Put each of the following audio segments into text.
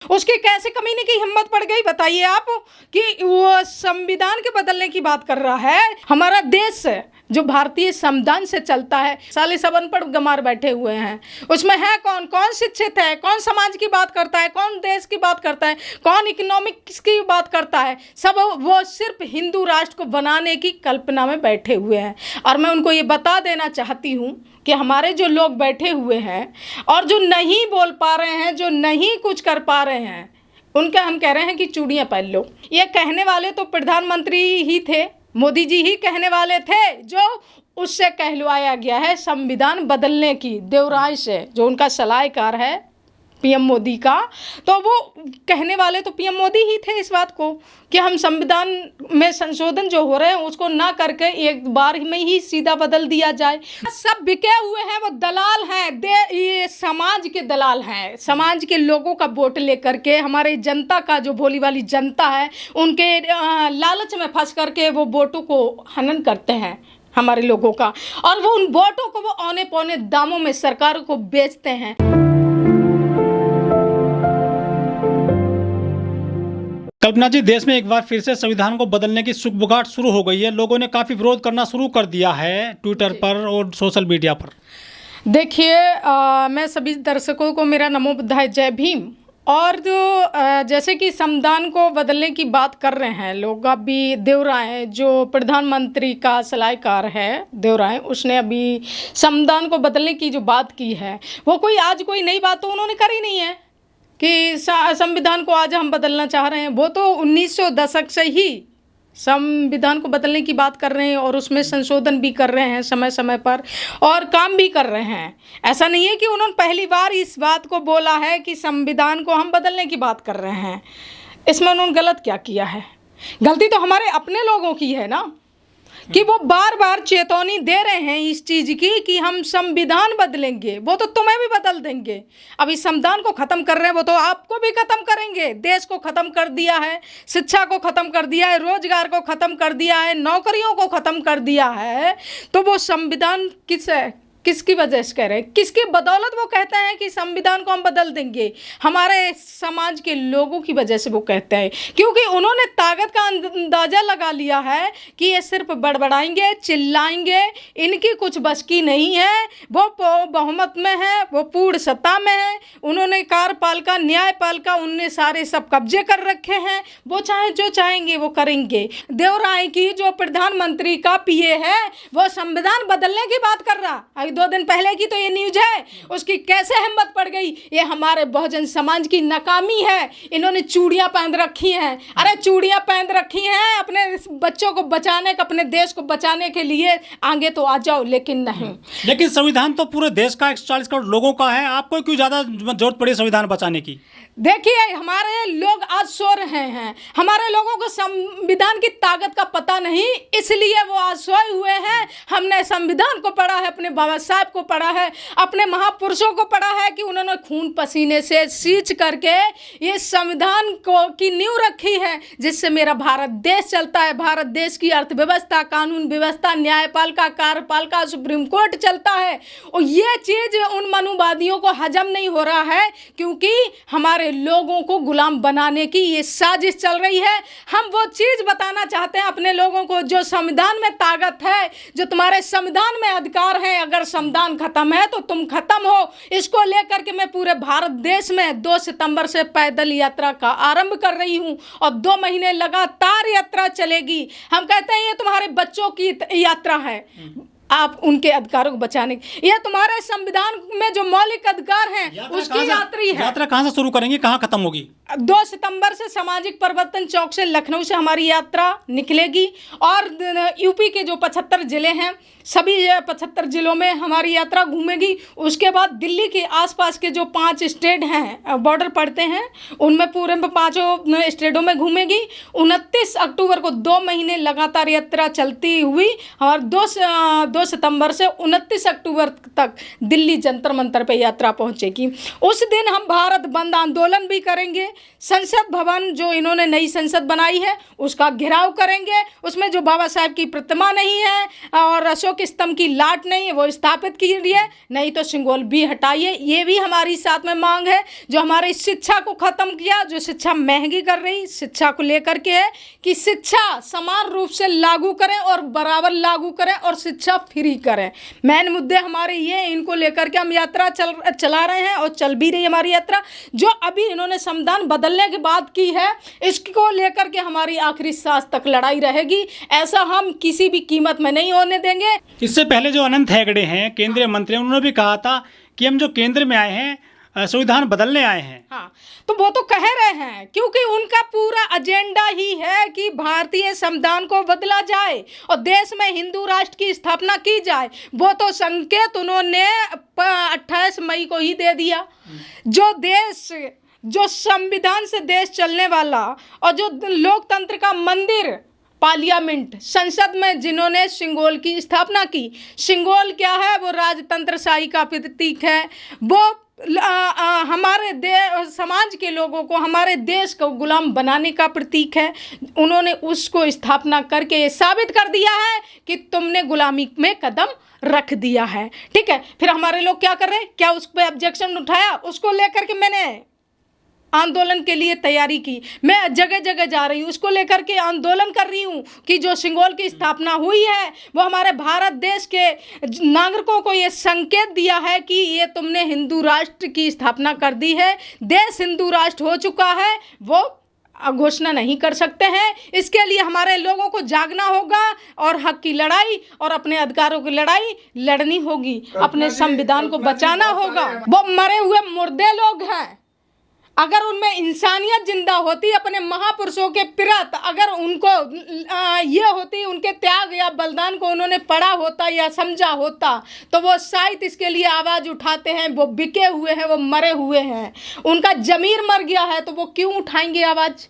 उसकी कैसे कमीने की हिम्मत पड़ गई बताइए आप, कि वो संविधान के बदलने की बात कर रहा है। हमारा देश जो भारतीय संविधान से चलता है, साले सब अनपढ़ गंवार बैठे हुए हैं, उसमें है कौन कौन शिक्षित है, कौन समाज की बात करता है, कौन देश की बात करता है, कौन इकोनॉमिक्स की बात करता है, सब वो सिर्फ हिंदू राष्ट्र को बनाने की कल्पना में बैठे हुए हैं। और मैं उनको ये बता देना चाहती हूँ कि हमारे जो लोग बैठे हुए हैं और जो नहीं बोल पा रहे हैं, जो नहीं कुछ कर पा रहे हैं, उनका हम कह रहे हैं कि चूड़ियाँ पहन लो। ये कहने वाले तो प्रधानमंत्री ही थे, मोदी जी ही कहने वाले थे, जो उससे कहलवाया गया है संविधान बदलने की, देवराय से, जो उनका सलाहकार है पीएम मोदी का, तो वो कहने वाले तो पीएम मोदी ही थे इस बात को कि हम संविधान में संशोधन जो हो रहे हैं उसको ना करके एक बार में ही सीधा बदल दिया जाए। सब बिके हुए हैं, वो दलाल हैं, ये समाज के दलाल हैं, समाज के लोगों का वोट लेकर के हमारे जनता का, जो भोली वाली जनता है, उनके लालच में फंस करके वो वोटों को हनन करते हैं हमारे लोगों का, और वो उन वोटों को वो औने पौने दामों में सरकार को बेचते हैं। कल्पना जी, देश में एक बार फिर से संविधान को बदलने की सुगबुगाहट शुरू हो गई है। लोगों ने काफ़ी विरोध करना शुरू कर दिया है ट्विटर पर और सोशल मीडिया पर। देखिए, मैं सभी दर्शकों को मेरा नमो बुद्धाय जय भीम। और जो जैसे कि संविधान को बदलने की बात कर रहे हैं लोग, अभी देवराय जो प्रधानमंत्री का सलाहकार है देवराय, उसने अभी संविधान को बदलने की जो बात की है, वो कोई आज कोई नई बात तो उन्होंने करी नहीं है कि संविधान को आज हम बदलना चाह रहे हैं। वो तो 1900 दशक से ही संविधान को बदलने की बात कर रहे हैं और उसमें संशोधन भी कर रहे हैं समय समय पर, और काम भी कर रहे हैं। ऐसा नहीं है कि उन्होंने पहली बार इस बात को बोला है कि संविधान को हम बदलने की बात कर रहे हैं। इसमें उन्होंने गलत क्या किया है? गलती तो हमारे अपने लोगों की है ना, कि वो बार बार चेतावनी दे रहे हैं इस चीज़ की कि हम संविधान बदलेंगे, वो तो तुम्हें भी बदल देंगे। अब इस संविधान को ख़त्म कर रहे हैं, वो तो आपको भी ख़त्म करेंगे। देश को ख़त्म कर दिया है, शिक्षा को ख़त्म कर दिया है, रोजगार को ख़त्म कर दिया है, नौकरियों को ख़त्म कर दिया है। तो वो संविधान किसकी वजह से कह रहे हैं, किसकी बदौलत वो कहते हैं कि संविधान को हम बदल देंगे? हमारे समाज के लोगों की वजह से वो कहते हैं, क्योंकि उन्होंने ताकत का अंदाज़ा लगा लिया है कि ये सिर्फ बड़बड़ाएंगे, चिल्लाएंगे, इनकी कुछ बस की नहीं है। वो बहुमत में है, वो पूर्ण सत्ता में है, उन्होंने कार्यपालिका न्यायपालिका उनने सारे सब कब्जे कर रखे हैं, वो चाहे जो चाहेंगे वो करेंगे। देवराय की जो प्रधानमंत्री का पीए है, वो संविधान बदलने की बात कर रहा। 2 दिन पहले की तो ये न्यूज है, उसकी कैसे हिम्मत पड़ गई? ये हमारे बहुजन समाज की नाकामी है। इन्होंने चूड़ियां पहन रखी हैं। अरे चूड़ियां पहन रखी हैं अपने बच्चों को बचाने, अपने देश को बचाने के लिए, आगे तो आ जाओ, लेकिन नहीं। लेकिन संविधान तो पूरे देश का 140 करोड़ लोगों का है, आपको क्यों ज़्यादा जरूरत पड़ी संविधान बचाने की? देखिए, हमारे लोग आज सो रहे हैं, हमारे लोगों को संविधान की ताकत का पता नहीं, इसलिए वो आज सोए हुए हैं। हमने संविधान को पढ़ा है, अपने बाबा साहब को पढ़ा है, अपने महापुरुषों को पढ़ा है कि उन्होंने खून पसीने से सींच करके ये संविधान को की नींव रखी है, जिससे मेरा भारत देश चलता है। भारत देश की अर्थव्यवस्था, कानून व्यवस्था, न्यायपालिका, कार्यपालिका, सुप्रीम कोर्ट चलता है। और ये चीज़ उन मनुवादियों को हजम नहीं हो रहा है, क्योंकि हमारे लोगों को गुलाम बनाने की ये साजिश चल रही है। हम वो चीज़ बताना चाहते हैं अपने लोगों को, जो संविधान में ताकत है, जो तुम्हारे संविधान में अधिकार है। अगर संविधान खत्म है तो तुम खत्म हो। इसको लेकर के मैं पूरे भारत देश में 2 सितंबर से पैदल यात्रा का आरंभ कर रही हूँ और 2 महीने लगातार यात्रा चलेगी। हम कहते हैं ये तुम्हारे बच्चों की यात्रा है, आप उनके अधिकारों को बचाने की। ये तुम्हारे संविधान में जो मौलिक अधिकार हैं उसकी यात्री है। यात्रा कहाँ से शुरू करेंगे, कहाँ खत्म होगी? 2 सितंबर से सामाजिक परिवर्तन चौक से लखनऊ से हमारी यात्रा निकलेगी, और यूपी के जो 75 ज़िले हैं, सभी 75 ज़िलों में हमारी यात्रा घूमेगी। उसके बाद दिल्ली के आसपास के जो 5 स्टेट हैं, बॉर्डर पड़ते हैं, उनमें पूरे 5 स्टेटों में घूमेगी। 29 अक्टूबर को 2 महीने लगातार यात्रा चलती हुई और 2 2 सितंबर से 29 अक्टूबर तक दिल्ली जंतर मंतर पे यात्रा पहुंचेगी। उस दिन हम भारत बंद आंदोलन भी करेंगे। संसद भवन जो इन्होंने नई संसद बनाई है उसका घेराव करेंगे। उसमें जो बाबा साहब की प्रतिमा नहीं है और अशोक स्तंभ की लाट नहीं है वो स्थापित कीजिए, नहीं तो सिंगोल भी हटाइए। ये भी हमारी साथ में मांग है। जो हमारी शिक्षा को ख़त्म किया, जो शिक्षा महंगी कर रही, शिक्षा को लेकर के है कि शिक्षा समान रूप से लागू करें और बराबर लागू करें और शिक्षा फ्री करें। मेन मुद्दे हमारे ये, इनको लेकर के हम यात्रा चला रहे हैं और चल भी रही हमारी यात्रा। जो अभी इन्होंने संविधान बदलने की बात की है, इसको लेकर के हमारी आखिरी सांस तक लड़ाई रहेगी। ऐसा हम किसी भी कीमत में नहीं होने देंगे। इससे पहले जो अनंत हेगड़े हैं केंद्रीय मंत्री, उन्होंने भी कहा था कि हम जो केंद्र में आए हैं संविधान बदलने आए हैं। हाँ, तो वो तो कह रहे हैं क्योंकि उनका पूरा एजेंडा ही है कि भारतीय संविधान को बदला जाए और देश में हिंदू राष्ट्र की स्थापना की जाए। वो तो संकेत उन्होंने 28 मई को ही दे दिया। जो संविधान से देश चलने वाला और जो लोकतंत्र का मंदिर पार्लियामेंट संसद में जिन्होंने सिंगोल की स्थापना की, सिंगोल क्या है? वो राजतंत्रशाही का प्रतीक है। वो हमारे समाज के लोगों को, हमारे देश को गुलाम बनाने का प्रतीक है। उन्होंने उसको स्थापना करके ये साबित कर दिया है कि तुमने गुलामी में कदम रख दिया है। ठीक है, फिर हमारे लोग क्या कर रहे हैं? क्या उस पर ऑब्जेक्शन उठाया? उसको लेकर के मैंने आंदोलन के लिए तैयारी की। मैं जगह जगह जा रही हूँ, उसको लेकर के आंदोलन कर रही हूँ कि जो सिंगोल की स्थापना हुई है वो हमारे भारत देश के नागरिकों को ये संकेत दिया है कि ये तुमने हिंदू राष्ट्र की स्थापना कर दी है। देश हिंदू राष्ट्र हो चुका है, वो घोषणा नहीं कर सकते हैं। इसके लिए हमारे लोगों को जागना होगा और हक की लड़ाई और अपने अधिकारों की लड़ाई लड़नी होगी। अपने संविधान को बचाना होगा। वो मरे हुए मुर्दे लोग हैं, अगर उनमें इंसानियत जिंदा होती, अपने महापुरुषों के प्रति अगर उनको ये होती, उनके त्याग या बलिदान को उन्होंने पढ़ा होता या समझा होता, तो वो शायद इसके लिए आवाज़ उठाते हैं। वो बिके हुए हैं, वो मरे हुए हैं, उनका जमीर मर गया है, तो वो क्यों उठाएंगे आवाज़?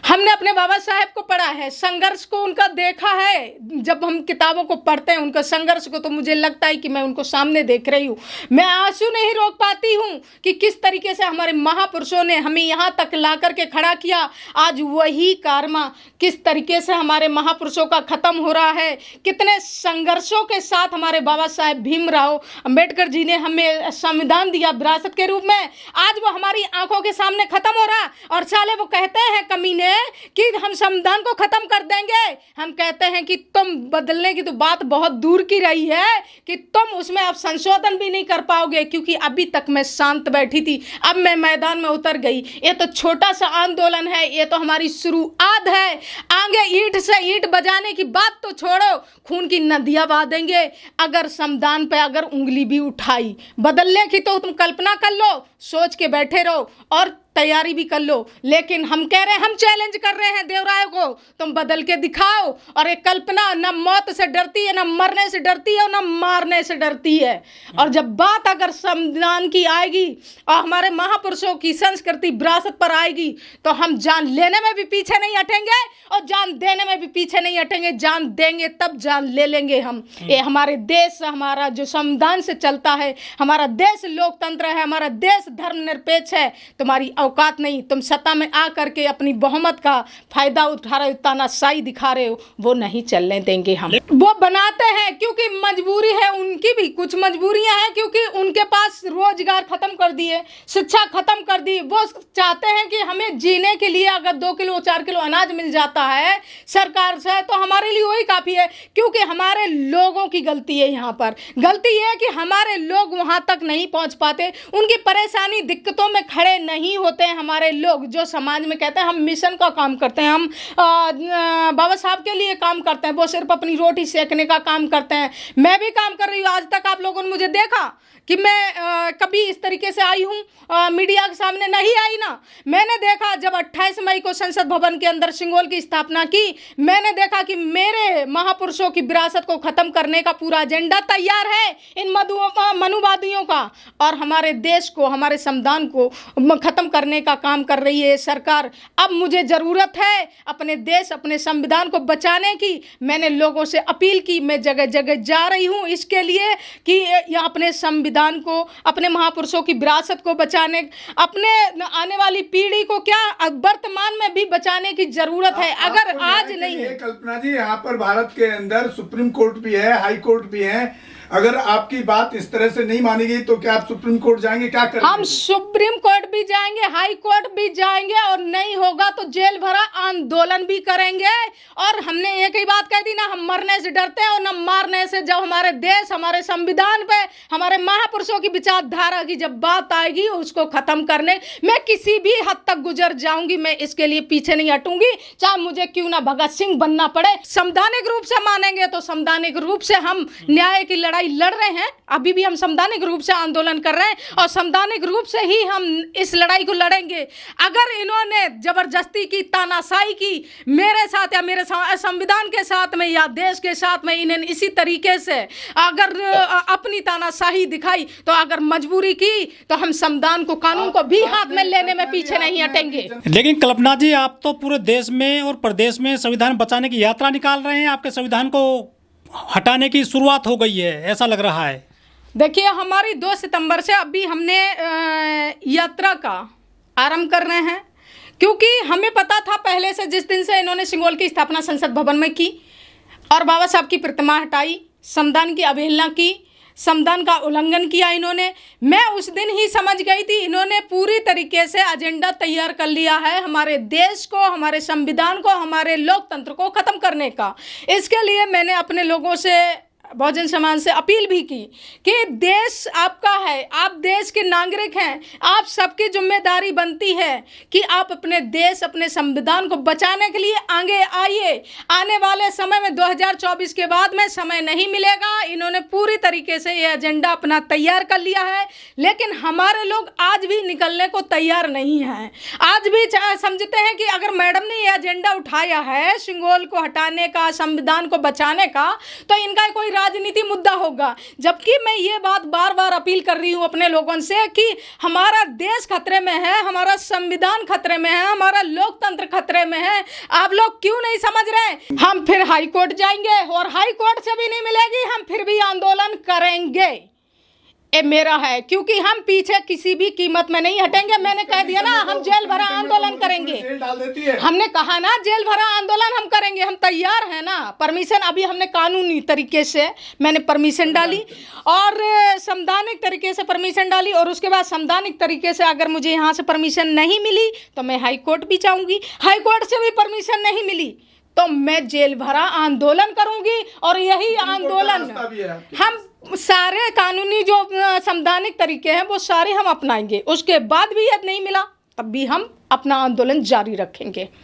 हमने अपने बाबा साहेब को पढ़ा है, संघर्ष को उनका देखा है। जब हम किताबों को पढ़ते हैं उनका संघर्ष को, तो मुझे लगता है कि मैं उनको सामने देख रही हूँ। मैं आंसू नहीं रोक पाती हूँ कि किस तरीके से हमारे महापुरुषों ने हमें यहाँ तक ला करके खड़ा किया। आज वही कर्मा किस तरीके से हमारे महापुरुषों का ख़त्म हो रहा है। कितने संघर्षों के साथ हमारे बाबा साहेब भीमराव अंबेडकर जी ने हमें संविधान दिया विरासत के रूप में। आज वो हमारी आंखों के सामने ख़त्म हो रहा और साले वो कहते हैं कमीने कि हम संविधान को खत्म कर देंगे। हम कहते हैं कि तुम बदलने की तो बात बहुत दूर की रही है कि तुम उसमें अब संशोधन भी नहीं कर पाओगे, क्योंकि अभी तक मैं शांत बैठी थी, अब मैं मैदान में उतर गई। ये तो छोटा सा आंदोलन है, ये तो हमारी शुरुआत है। आगे ईंट से ईंट बजाने की बात तो छोड़ो, खून की नदियां बहा देंगे अगर संविधान पे अगर उंगली भी उठाई। बदलने की तो तुम कल्पना कर लो, सोच के बैठे रहो और तैयारी भी कर लो। लेकिन हम कह रहे हैं, हम चैलेंज कर रहे हैं देवराय को, तुम बदल के दिखाओ। और एक कल्पना न मौत से डरती है, न मरने से डरती है और न मारने से डरती है। और जब बात अगर संविधान की आएगी और हमारे महापुरुषों की संस्कृति विरासत पर आएगी, तो हम जान लेने में भी पीछे नहीं हटेंगे और जान देने में भी पीछे नहीं हटेंगे। जान देंगे तब जान ले लेंगे हम। ये हमारे देश, हमारा जो संविधान से चलता है, हमारा देश लोकतंत्र है, हमारा देश धर्मनिरपेक्ष है। तुम्हारी औकात नहीं, तुम सत्ता में आ करके अपनी बहुमत का फायदा उठा रहे हो, तानाशाही दिखा रहे हो, वो नहीं चलने देंगे हम। वो बनाते हैं क्योंकि मजबूरी है, उनकी भी कुछ मजबूरियां हैं, क्योंकि उनके पास रोजगार खत्म कर दिए, शिक्षा खत्म कर दी। वो चाहते हैं कि हमें जीने के लिए अगर 2 किलो 4 किलो अनाज मिल जाता है सरकार से, तो हमारे लिए वही काफ़ी है। क्योंकि हमारे लोगों की गलती है, यहाँ पर गलती ये है कि हमारे लोग वहाँ तक नहीं पहुँच पाते, उनकी परेशानी दिक्कतों में खड़े नहीं होते हैं। हमारे लोग जो समाज में कहते हैं हम मिशन का काम करते हैं, हम बाबा साहब के लिए काम करते हैं, वो सिर्फ अपनी रोटी सेकने का काम करते हैं। मैं भी काम कर रही हूँ। आज तक आप लोगों ने मुझे देखा कि मैं कभी इस तरीके से आई हूँ मीडिया के सामने? नहीं आई ना। मैंने देखा जब 28 मई को संसद भवन के अंदर सिंगोल की स्थापना की, मैंने देखा कि मेरे महापुरुषों की विरासत को ख़त्म करने का पूरा एजेंडा तैयार है इन मनुवादियों का, और हमारे देश को, हमारे संविधान को ख़त्म करने का काम कर रही है सरकार। अब मुझे ज़रूरत है अपने देश, अपने संविधान को बचाने की। मैंने लोगों से अपील की, मैं जगह जगह जा रही हूँ इसके लिए कि यह अपने संविधान को, अपने महापुरुषों की विरासत को बचाने, अपने आने वाली पीढ़ी को क्या वर्तमान में भी बचाने की जरूरत है। अगर आज नहीं है कल्पना जी, यहाँ पर भारत के अंदर सुप्रीम कोर्ट भी है, हाई कोर्ट भी है। अगर आपकी बात इस तरह से नहीं मानी गई तो क्या आप सुप्रीम कोर्ट जाएंगे? क्या करेंगे? हम सुप्रीम कोर्ट भी जाएंगे, हाई कोर्ट भी जाएंगे, और नहीं होगा तो जेल भरा आंदोलन भी करेंगे। और हमने एक ही बात कह दी ना, हम मरने से डरते हैं और न मारने से। जब हमारे देश, हमारे संविधान पे, हमारे महापुरुषों की विचारधारा की जब बात आएगी उसको खत्म करने, मैं किसी भी हद तक गुजर जाऊंगी, मैं इसके लिए पीछे नहीं हटूंगी, चाहे मुझे क्यों ना भगत सिंह बनना पड़े। संवैधानिक रूप से मानेंगे तो संवैधानिक रूप से हम न्याय की लड़ाई लड़ रहे हैं। अभी भी हम संवैधानिक रूप से आंदोलन कर रहे हैं और संवैधानिक रूप से ही हम इस लड़ाई को लड़ेंगे। अगर इन्होंने जबरदस्ती की, तानाशाही की मेरे साथ या मेरे संविधान के साथ में या देश के साथ में, इन्हें इसी तरीके से अगर अपनी तानाशाही दिखाई, तो अगर मजबूरी की तो हम संविधान को, कानून को भी हाथ में लेने में पीछे नहीं हटेंगे। लेकिन कल्पना जी, आप तो पूरे देश में और प्रदेश में संविधान बचाने की यात्रा निकाल रहे हैं, आपके संविधान को हटाने की शुरुआत हो गई है, ऐसा लग रहा है। देखिए, हमारी 2 सितंबर से अभी हमने यात्रा का आरंभ कर रहे हैं, क्योंकि हमें पता था पहले से, जिस दिन से इन्होंने सिंगोल की स्थापना संसद भवन में की और बाबा साहब की प्रतिमा हटाई, संविधान की अवहेलना की, संविधान का उल्लंघन किया इन्होंने, मैं उस दिन ही समझ गई थी इन्होंने पूरी तरीके से एजेंडा तैयार कर लिया है हमारे देश को, हमारे संविधान को, हमारे लोकतंत्र को ख़त्म करने का। इसके लिए मैंने अपने लोगों से, बहुजन समाज से अपील भी की कि देश आपका है, आप देश के नागरिक हैं, आप सबकी जिम्मेदारी बनती है कि आप अपने देश, अपने संविधान को बचाने के लिए आगे आइए। आने वाले समय में 2024 के बाद में समय नहीं मिलेगा। इन्होंने पूरी तरीके से ये एजेंडा अपना तैयार कर लिया है, लेकिन हमारे लोग आज भी निकलने को तैयार नहीं हैं। आज भी समझते हैं कि अगर मैडम ने ये एजेंडा उठाया है सिंगोल को हटाने का, संविधान को बचाने का, तो इनका कोई राजनीति मुद्दा होगा। जबकि मैं ये बात बार बार अपील कर रही हूँ अपने लोगों से कि हमारा देश खतरे में है, हमारा संविधान खतरे में है, हमारा लोकतंत्र खतरे में है। आप लोग क्यों नहीं समझ रहे? हम फिर हाई कोर्ट जाएंगे और हाई कोर्ट से भी नहीं मिलेगी, हम फिर भी आंदोलन करेंगे। ये मेरा है, क्योंकि हम पीछे किसी भी कीमत में नहीं हटेंगे। मैंने कह दिया ना, हम जेल भरा आंदोलन करेंगे। हमने कहा ना जेल भरा आंदोलन हम करेंगे, हम तैयार हैं ना। परमिशन अभी हमने कानूनी तरीके से मैंने परमिशन डाली और संवैधानिक तरीके से परमिशन डाली, और उसके बाद संवैधानिक तरीके से अगर मुझे यहाँ से परमिशन नहीं मिली तो मैं हाई कोर्ट भी जाऊँगी। हाई कोर्ट से भी परमिशन नहीं मिली तो मैं जेल भरा आंदोलन करूँगी। और यही आंदोलन हम सारे कानूनी जो संवैधानिक तरीके हैं वो सारे हम अपनाएंगे। उसके बाद भी यदि नहीं मिला तब भी हम अपना आंदोलन जारी रखेंगे।